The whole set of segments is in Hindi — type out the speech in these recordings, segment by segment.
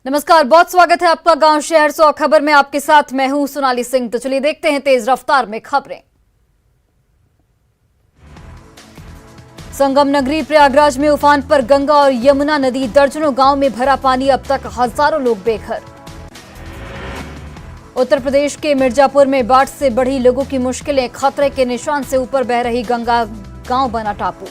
नमस्कार, बहुत स्वागत है आपका गांव शहर 100 खबर में। आपके साथ मैं हूं सोनाली सिंह। तो चलिए देखते हैं तेज रफ्तार में खबरें। संगम नगरी प्रयागराज में उफान पर गंगा और यमुना नदी, दर्जनों गांव में भरा पानी, अब तक हजारों लोग बेघर। उत्तर प्रदेश के मिर्जापुर में बाढ़ से बढ़ी लोगों की मुश्किलें, खतरे के निशान से ऊपर बह रही गंगा, गांव बना टापू।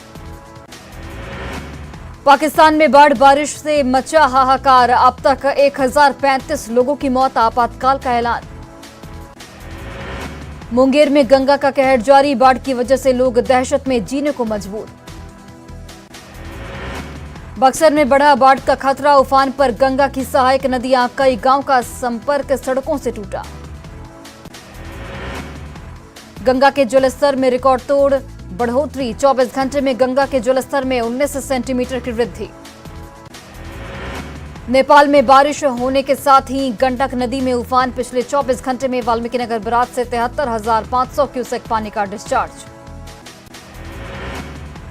पाकिस्तान में बाढ़ बारिश से मचा हाहाकार, अब तक 1035 लोगों की मौत, आपातकाल का ऐलान। मुंगेर में गंगा का कहर जारी, बाढ़ की वजह से लोग दहशत में जीने को मजबूर। बक्सर में बढ़ा बाढ़ का खतरा, उफान पर गंगा की सहायक नदियां, कई गांव का संपर्क सड़कों से टूटा। गंगा के जलस्तर में रिकॉर्ड तोड़ बढ़ोतरी, 24 घंटे में गंगा के जलस्तर में 19 सेंटीमीटर की वृद्धि। नेपाल में बारिश होने के साथ ही गंडक नदी में उफान, पिछले 24 घंटे में वाल्मीकिनगर बराज से 73,500 क्यूसेक पानी का डिस्चार्ज।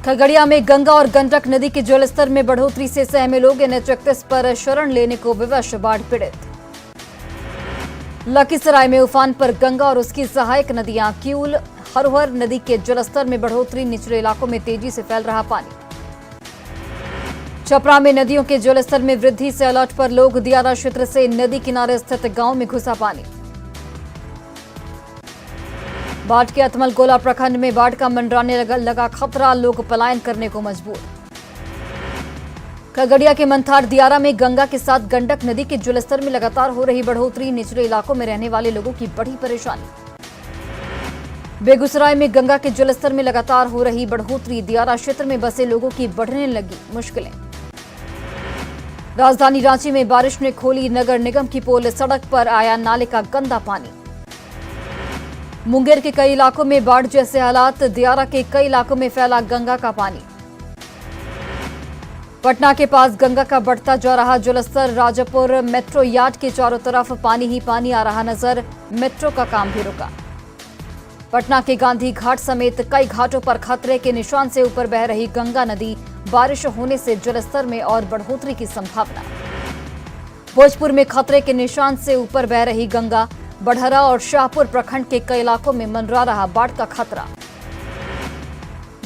खगड़िया में गंगा और गंडक नदी के जलस्तर में बढ़ोतरी से सहमे लोग, NH31 पर शरण लेने को विवश बाढ़ पीड़ित। लखीसराय में उफान पर गंगा और उसकी सहायक नदियां, किऊल हरोहर नदी के जलस्तर में बढ़ोतरी, निचले इलाकों में तेजी से फैल रहा पानी। छपरा में नदियों के जलस्तर में वृद्धि से अलर्ट पर लोग, दियारा क्षेत्र से नदी किनारे स्थित गांव में घुसा पानी। बाढ़ के अतमल गोला प्रखंड में बाढ़ का मंडराने लगा खतरा, लोग पलायन करने को मजबूर। खगड़िया के मंथार दियारा में गंगा के साथ गंडक नदी के जलस्तर में लगातार हो रही बढ़ोतरी, निचले इलाकों में रहने वाले लोगों की बड़ी परेशानी। बेगूसराय में गंगा के जलस्तर में लगातार हो रही बढ़ोतरी, दियारा क्षेत्र में बसे लोगों की बढ़ने लगी मुश्किलें। राजधानी रांची में बारिश ने खोली नगर निगम की पोल, सड़क पर आया नाले का गंदा पानी। मुंगेर के कई इलाकों में बाढ़ जैसे हालात, दियारा के कई इलाकों में फैला गंगा का पानी। पटना के पास गंगा का बढ़ता जा रहा जलस्तर, राजापुर मेट्रो यार्ड के चारों तरफ पानी ही पानी आ रहा नजर, मेट्रो का काम भी रुका। पटना के गांधी घाट समेत कई घाटों पर खतरे के निशान से ऊपर बह रही गंगा नदी, बारिश होने से जलस्तर में और बढ़ोतरी की संभावना। भोजपुर में खतरे के निशान से ऊपर बह रही गंगा, बढ़हरा और शाहपुर प्रखंड के कई इलाकों में मंडरा रहा बाढ़ का खतरा।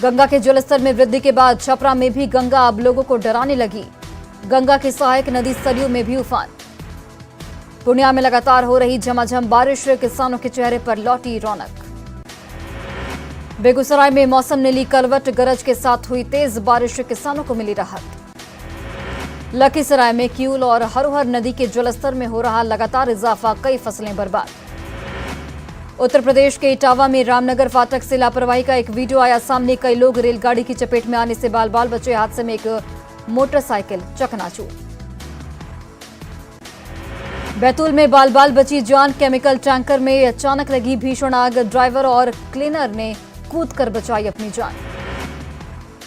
गंगा के जलस्तर में वृद्धि के बाद छपरा में भी गंगा अब लोगों को डराने लगी, गंगा की सहायक नदी सरयू में भी उफान। पूर्णिया में लगातार हो रही झमाझम बारिश, किसानों के चेहरे पर लौटी रौनक। बेगूसराय में मौसम ने ली करवट, गरज के साथ हुई तेज बारिश, किसानों को मिली राहत। लखीसराय में किऊल और हरोहर नदी के जलस्तर में हो रहा लगातार इजाफा, कई फसलें बर्बाद। उत्तर प्रदेश के इटावा में रामनगर फाटक से लापरवाही का एक वीडियो आया सामने, कई लोग रेलगाड़ी की चपेट में आने से बाल बाल बचे, हादसे में एक मोटरसाइकिल चकनाचूर। बैतूल में बाल बाल बची जान, केमिकल टैंकर में अचानक लगी भीषण आग, ड्राइवर और क्लीनर ने कूद कर बचाई अपनी जान।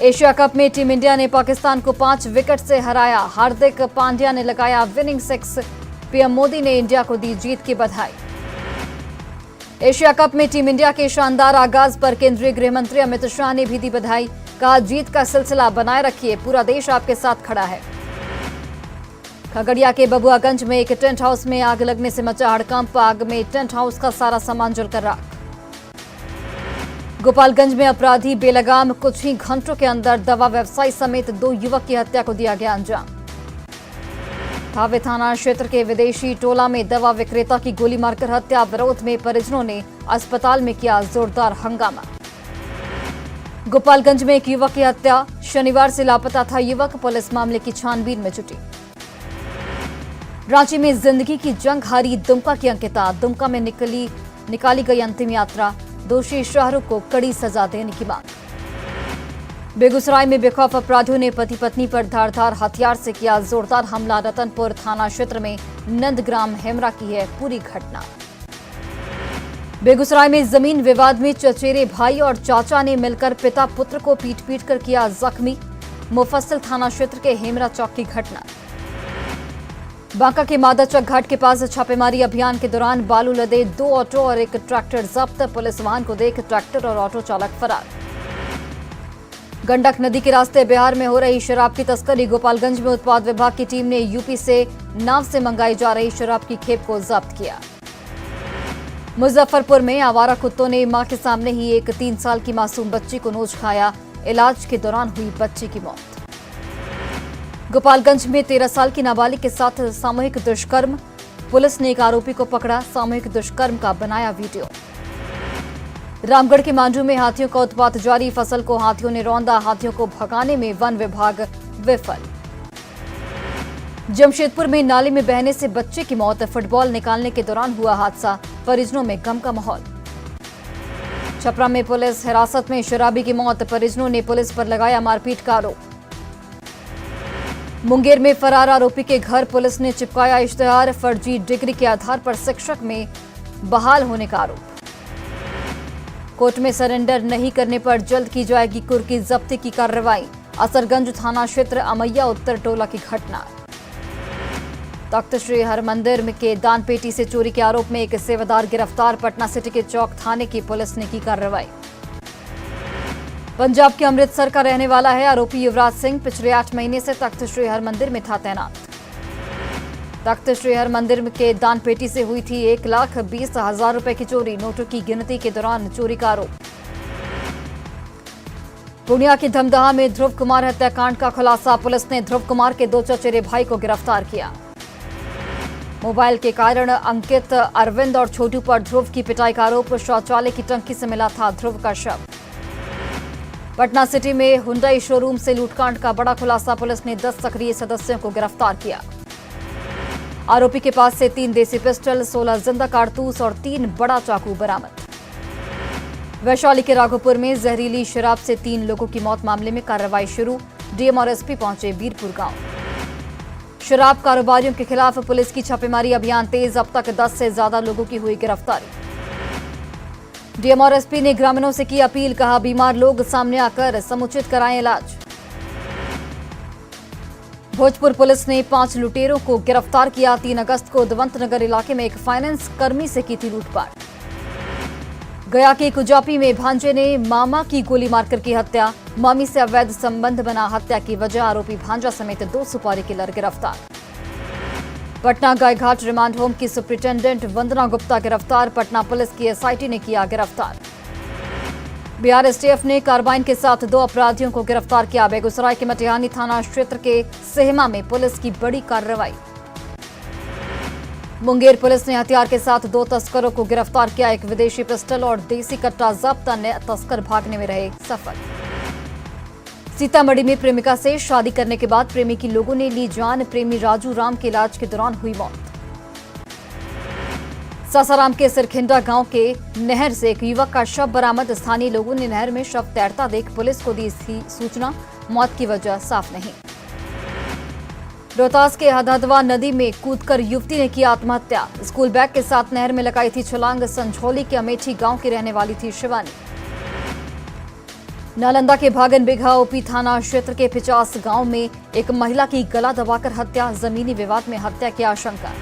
एशिया कप में टीम इंडिया ने पाकिस्तान को 5 विकेट से हराया, हार्दिक पांड्या ने लगाया विनिंग 6, पीएम मोदी ने इंडिया को दी जीत की बधाई। एशिया कप में टीम इंडिया के शानदार आगाज पर केंद्रीय गृह मंत्री अमित शाह ने भी दी बधाई, कहा जीत का सिलसिला बनाए रखिए, पूरा देश आपके साथ खड़ा है। खगड़िया के बबुआगंज में एक टेंट हाउस में आग लगने से मचा हड़कंप, आग में टेंट हाउस का सारा सामान जलकर राख। गोपालगंज में अपराधी बेलगाम, कुछ ही घंटों के अंदर दवा व्यवसायी समेत 2 युवक की हत्या को दिया गया अंजाम। थावे थाना क्षेत्र के विदेशी टोला में दवा विक्रेता की गोली मारकर हत्या, विरोध में परिजनों ने अस्पताल में किया जोरदार हंगामा। गोपालगंज में एक युवक की हत्या, शनिवार से लापता था युवक, पुलिस मामले की छानबीन में जुटी। रांची में जिंदगी की जंग हारी दुमका की अंकिता, दुमका में निकाली गई अंतिम यात्रा, दोषी शाहरुख को कड़ी सजा देने की मांग। बेगूसराय में बेखौफ अपराधियों ने पति पत्नी पर धारदार हथियार से किया जोरदार हमला, रतनपुर थाना क्षेत्र में नंदग्राम हेमरा की है पूरी घटना। बेगूसराय में जमीन विवाद में चचेरे भाई और चाचा ने मिलकर पिता पुत्र को पीट पीट कर किया जख्मी, मुफस्सिल थाना क्षेत्र के हेमरा चौक की घटना। बांका के मादाचक घाट के पास छापेमारी अभियान के दौरान बालू लदे 2 ऑटो और एक ट्रैक्टर जब्त, पुलिस वाहन को देख ट्रैक्टर और ऑटो चालक फरार। गंडक नदी के रास्ते बिहार में हो रही शराब की तस्करी। गोपालगंज में उत्पाद विभाग की टीम ने यूपी से नाव से मंगाई जा रही शराब की खेप को जब्त किया। मुजफ्फरपुर में आवारा कुत्तों ने मां के सामने ही एक 3 साल की मासूम बच्ची को नोच खाया। इलाज के दौरान हुई बच्ची की मौत। गोपालगंज में 13 साल की नाबालिग के साथ सामूहिक दुष्कर्म। पुलिस ने एक आरोपी को पकड़ा। सामूहिक दुष्कर्म का बनाया वीडियो। रामगढ़ के मांडू में हाथियों का उत्पात जारी। फसल को हाथियों ने रौंदा। हाथियों को भगाने में वन विभाग विफल। जमशेदपुर में नाले में बहने से बच्चे की मौत। फुटबॉल निकालने के दौरान हुआ हादसा। परिजनों में गम का माहौल। छपरा में पुलिस हिरासत में शराबी की मौत। परिजनों ने पुलिस पर लगाया मारपीट का आरोप। मुंगेर में फरार आरोपी के घर पुलिस ने चिपकाया इश्तेहार। फर्जी डिग्री के आधार पर शिक्षक में बहाल होने का आरोप। कोर्ट में सरेंडर नहीं करने पर जल्द की जाएगी कुर्की जब्ती की कार्रवाई। असरगंज थाना क्षेत्र अमैया उत्तर टोला की घटना। तख्त श्री हरमंदिर के दान पेटी से चोरी के आरोप में एक सेवादार गिरफ्तार। पटना सिटी के चौक थाने की पुलिस ने की कार्रवाई। पंजाब के अमृतसर का रहने वाला है आरोपी युवराज सिंह। पिछले 8 महीने से तख्त श्री हरमंदिर में था तैनात। तख्त श्री हरमंदिर के दान पेटी से हुई थी 1,20,000 रुपए की चोरी। नोटों की गिनती के दौरान चोरी का आरोप। पूर्णिया के धमदाहा में ध्रुव कुमार हत्याकांड का खुलासा। पुलिस ने ध्रुव कुमार के 2 चचेरे भाई को गिरफ्तार किया। मोबाइल के कारण अंकित, अरविंद और छोटू पर ध्रुव की पिटाई का आरोप। शौचालय की टंकी से मिला था ध्रुव का शव। पटना सिटी में हुंडई शोरूम से लूटकांड का बड़ा खुलासा। पुलिस ने 10 सक्रिय सदस्यों को गिरफ्तार किया। आरोपी के पास से 3 देसी पिस्टल, 16 जिंदा कारतूस और 3 बड़ा चाकू बरामद। वैशाली के राघोपुर में जहरीली शराब से 3 लोगों की मौत मामले में कार्रवाई शुरू। डीएम और एसपी पहुंचे बीरपुर गांव। शराब कारोबारियों के खिलाफ पुलिस की छापेमारी अभियान तेज। अब तक 10 से ज्यादा लोगों की हुई गिरफ्तारी। डीएम और एसपी ने ग्रामीणों से की अपील। कहा, बीमार लोग सामने आकर समुचित कराएं इलाज। भोजपुर पुलिस ने 5 लुटेरों को गिरफ्तार किया। 3 अगस्त को दवंत नगर इलाके में एक फाइनेंस कर्मी से की थी लूटपाट। गया के कुजापी में भांजे ने मामा की गोली मारकर की हत्या। मामी से अवैध संबंध बना हत्या की वजह। आरोपी भांजा समेत 2 सुपारी किलर गिरफ्तार। पटना गायघाट रिमांड होम की सुप्रिंटेंडेंट वंदना गुप्ता गिरफ्तार। पटना पुलिस की एसआईटी ने किया गिरफ्तार। बिहार एसटीएफ ने कार्बाइन के साथ 2 अपराधियों को गिरफ्तार किया। बेगूसराय के मटिहानी थाना क्षेत्र के सेहमा में पुलिस की बड़ी कार्रवाई। मुंगेर पुलिस ने हथियार के साथ 2 तस्करों को गिरफ्तार किया। एक विदेशी पिस्टल और देसी कट्टा जब्त। अन्य तस्कर भागने में रहे सफल। सीतामढ़ी में प्रेमिका से शादी करने के बाद प्रेमी की लोगों ने ली जान। प्रेमी राजू राम के इलाज के दौरान हुई मौत। सासाराम के सिरखिंडा गांव के नहर से एक युवक का शव बरामद। स्थानीय लोगों ने नहर में शव तैरता देख पुलिस को दी थी सूचना। मौत की वजह साफ नहीं। रोहतास के हदहदवा नदी में कूदकर युवती ने की आत्महत्या। स्कूल बैग के साथ नहर में लगाई थी छलांग। संझौली के अमेठी गांव की रहने वाली थी शिवानी। नालंदा के भागन बिघा ओपी थाना क्षेत्र के 50 गांव में एक महिला की गला दबाकर हत्या। जमीनी विवाद में हत्या की आशंका।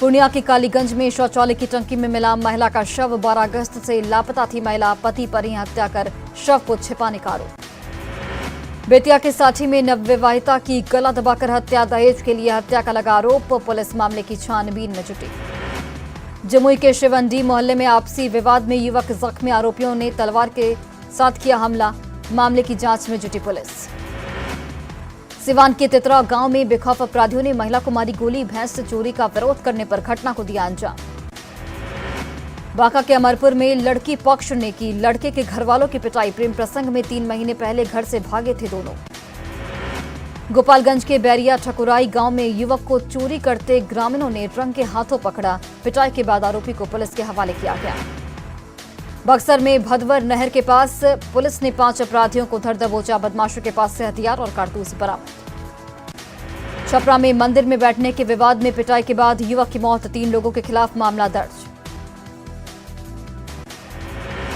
पूर्णिया के कालीगंज में शौचालय की टंकी में मिला महिला का शव। 12 अगस्त से लापता थी महिला। पति पर ही हत्या कर शव को छिपाने का आरोप। बेतिया के साठी में नवविवाहिता की गला दबाकर हत्या। दहेज के लिए हत्या का लगा आरोप। पुलिस मामले की छानबीन में जुटी। जमुई के शिवंडी मोहल्ले में आपसी विवाद में युवक जख्मी। आरोपियों ने तलवार के साथ किया हमला। मामले की जांच में जुटी पुलिस। सिवान के तितरा गांव में बेखौफ अपराधियों ने महिला को मारी गोली। भैंस से चोरी का विरोध करने पर घटना को दिया अंजाम। बांका के अमरपुर में लड़की पक्ष ने की लड़के के घरवालों की पिटाई। प्रेम प्रसंग में 3 महीने पहले घर से भागे थे दोनों। गोपालगंज के बैरिया ठकुराई गांव में युवक को चोरी करते ग्रामीणों ने रंगे हाथों पकड़ा। पिटाई के बाद आरोपी को पुलिस के हवाले किया गया। बक्सर में भदवर नहर के पास पुलिस ने 5 अपराधियों को धर दबोचा। बदमाशों के पास से हथियार और कारतूस बरामद। छपरा में मंदिर में बैठने के विवाद में पिटाई के बाद युवक की मौत। 3 लोगों के खिलाफ मामला दर्ज।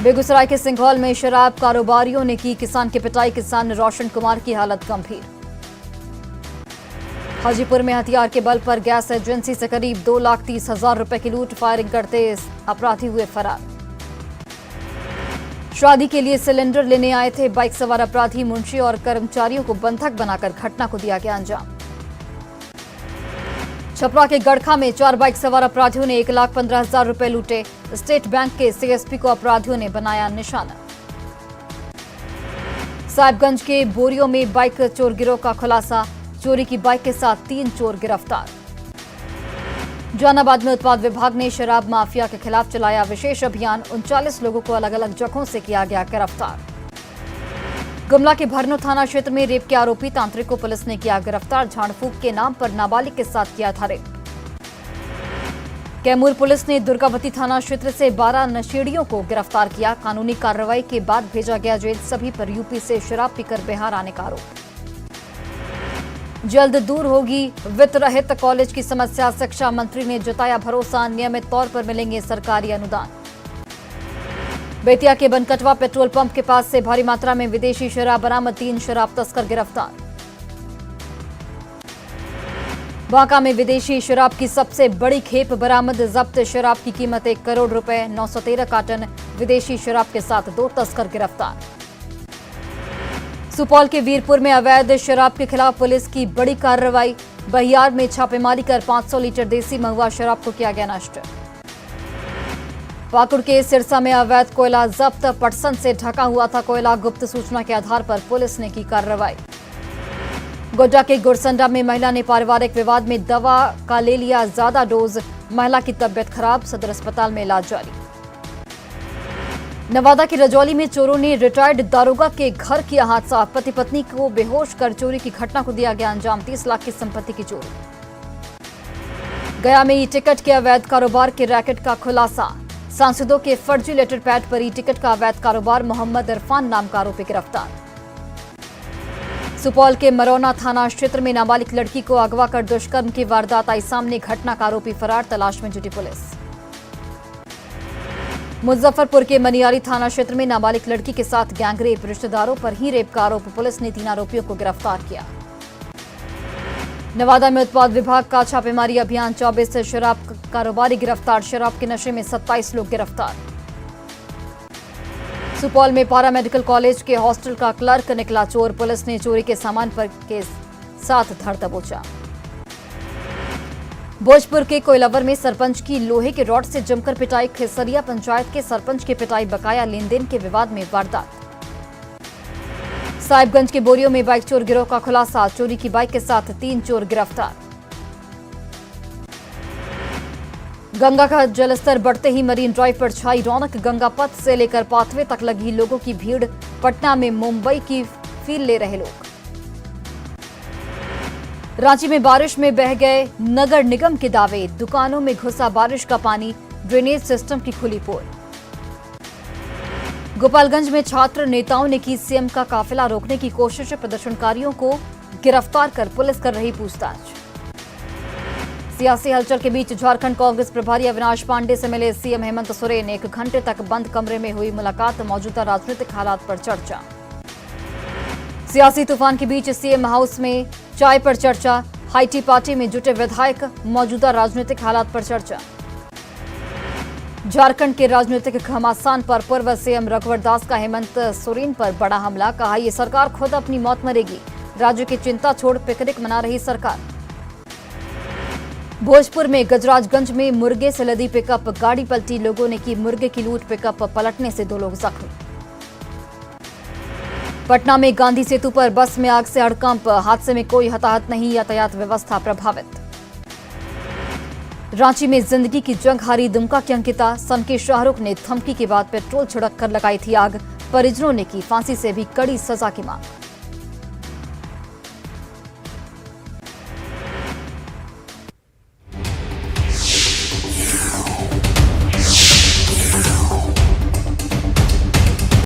बेगूसराय के सिंघौल में शराब कारोबारियों ने की किसान की पिटाई। किसान रोशन कुमार की हालत गंभीर। हाजीपुर में हथियार के बल पर गैस एजेंसी से करीब 2,30,000 रुपए की लूट। फायरिंग करते अपराधी हुए फरार। शादी के लिए सिलेंडर लेने आए थे बाइक सवार अपराधी, मुंशी और कर्मचारियों को बंधक बनाकर घटना को दिया गया अंजाम। छपरा के गड़खा में 4 बाइक सवार अपराधियों ने 1,15,000 रुपए लूटे। स्टेट बैंक के सीएसपी को अपराधियों ने बनाया निशाना। साहिबगंज के बोरियों में बाइक चोर गिरोह का खुलासा, चोरी की बाइक के साथ 3 चोर गिरफ्तार। जहानाबाद में उत्पाद विभाग ने शराब माफिया के खिलाफ चलाया विशेष अभियान, 39 लोगों को अलग अलग जगहों से किया गया गिरफ्तार। गुमला के भरनो थाना क्षेत्र में रेप के आरोपी तांत्रिक को पुलिस ने किया गिरफ्तार, झाड़ फूंक के नाम पर नाबालिग के साथ किया था रेप। कैमूर पुलिस ने दुर्गावती थाना क्षेत्र से 12 नशेड़ियों को गिरफ्तार किया, कानूनी कार्रवाई के बाद भेजा गया जेल, सभी पर यूपी से शराब पीकर बिहार आने का आरोप। जल्द दूर होगी वित्त रहित कॉलेज की समस्या, शिक्षा मंत्री ने जताया भरोसा, नियमित तौर पर मिलेंगे सरकारी अनुदान। बेतिया के बनकटवा पेट्रोल पंप के पास से भारी मात्रा में विदेशी शराब बरामद, 3 शराब तस्कर गिरफ्तार। बांका में विदेशी शराब की सबसे बड़ी खेप बरामद, जब्त शराब की कीमत 1 करोड़ रुपए, 913 कार्टन विदेशी शराब के साथ 2 तस्कर गिरफ्तार। सुपौल के वीरपुर में अवैध शराब के खिलाफ पुलिस की बड़ी कार्रवाई, बहियार में छापेमारी कर 500 लीटर देसी महुआ शराब को किया गया नष्ट। पाकुड़ के सिरसा में अवैध कोयला जब्त, पटसन से ढका हुआ था कोयला, गुप्त सूचना के आधार पर पुलिस ने की कार्रवाई। गोड्डा के गुरसंडा में महिला ने पारिवारिक विवाद में दवा का ले लिया ज्यादा डोज, महिला की तबियत खराब, सदर अस्पताल में इलाज जारी। नवादा की रजौली में चोरों ने रिटायर्ड दारोगा के घर किया हादसा, पति पत्नी को बेहोश कर चोरी की घटना को दिया गया अंजाम, 30 लाख की संपत्ति की चोरी। गया में ई टिकट के अवैध कारोबार के रैकेट का खुलासा, सांसदों के फर्जी लेटर पैड पर ई टिकट का अवैध कारोबार, मोहम्मद इरफान नाम का आरोपी गिरफ्तार। सुपौल के मरौना थाना क्षेत्र में नाबालिग लड़की को अगवा कर दुष्कर्म की वारदात आई सामने, घटना का आरोपी फरार, तलाश में जुटी पुलिस। मुजफ्फरपुर के मनियारी थाना क्षेत्र में नाबालिग लड़की के साथ गैंगरेप, रिश्तेदारों पर ही रेप का आरोप, पुलिस ने 3 आरोपियों को गिरफ्तार किया। नवादा में उत्पाद विभाग का छापेमारी अभियान, 24 शराब कारोबारी गिरफ्तार, शराब के नशे में 27 लोग गिरफ्तार। सुपौल में पारा मेडिकल कॉलेज के हॉस्टल का क्लर्क निकला चोर, पुलिस ने चोरी के सामान पर के साथ धर दबोचा। भोजपुर के कोइलावर में सरपंच की लोहे के रॉड से जमकर पिटाई, खेसरिया पंचायत के सरपंच की पिटाई, बकाया लेन देन के विवाद में वारदात। साहिबगंज के बोरियों में बाइक चोर गिरोह का खुलासा, चोरी की बाइक के साथ 3 चोर गिरफ्तार। गंगा का जलस्तर बढ़ते ही मरीन ड्राइव पर छाई रौनक, गंगा पथ से लेकर पाथवे तक लगी लोगों की भीड़, पटना में मुंबई की फील ले रहे लोग। रांची में बारिश में बह गए नगर निगम के दावे, दुकानों में घुसा बारिश का पानी, ड्रेनेज सिस्टम की खुली पोल। गोपालगंज में छात्र नेताओं ने की सीएम का काफिला रोकने की कोशिश, प्रदर्शनकारियों को गिरफ्तार कर पुलिस कर रही पूछताछ। सियासी हलचल के बीच झारखंड कांग्रेस प्रभारी अविनाश पांडे से मिले सीएम हेमंत सोरेन, 1 घंटे तक बंद कमरे में हुई मुलाकात, मौजूदा राजनीतिक हालात पर चर्चा। सियासी तूफान के बीच सीएम हाउस में चाय पर चर्चा, हाईटी पार्टी में जुटे विधायक, मौजूदा राजनीतिक हालात पर चर्चा। झारखंड के राजनीतिक घमासान पर पूर्व सीएम रघुवर दास का हेमंत सोरेन पर बड़ा हमला, कहा ये सरकार खुद अपनी मौत मरेगी, राज्य की चिंता छोड़ पिकनिक मना रही सरकार। भोजपुर में गजराजगंज में मुर्गे से लदी पिकअप, गाड़ी पलटी, लोगों ने की मुर्गे की लूट, पिकअप पलटने से 2 लोग जख्मी। पटना में गांधी सेतु पर बस में आग से हड़कंप, हादसे में कोई हताहत नहीं, यातायात व्यवस्था प्रभावित। रांची में जिंदगी की जंग हारी दुमका की अंकिता, सन के शाहरुख ने धमकी के बाद पेट्रोल छिड़क कर लगाई थी आग, परिजनों ने की फांसी से भी कड़ी सजा की मांग।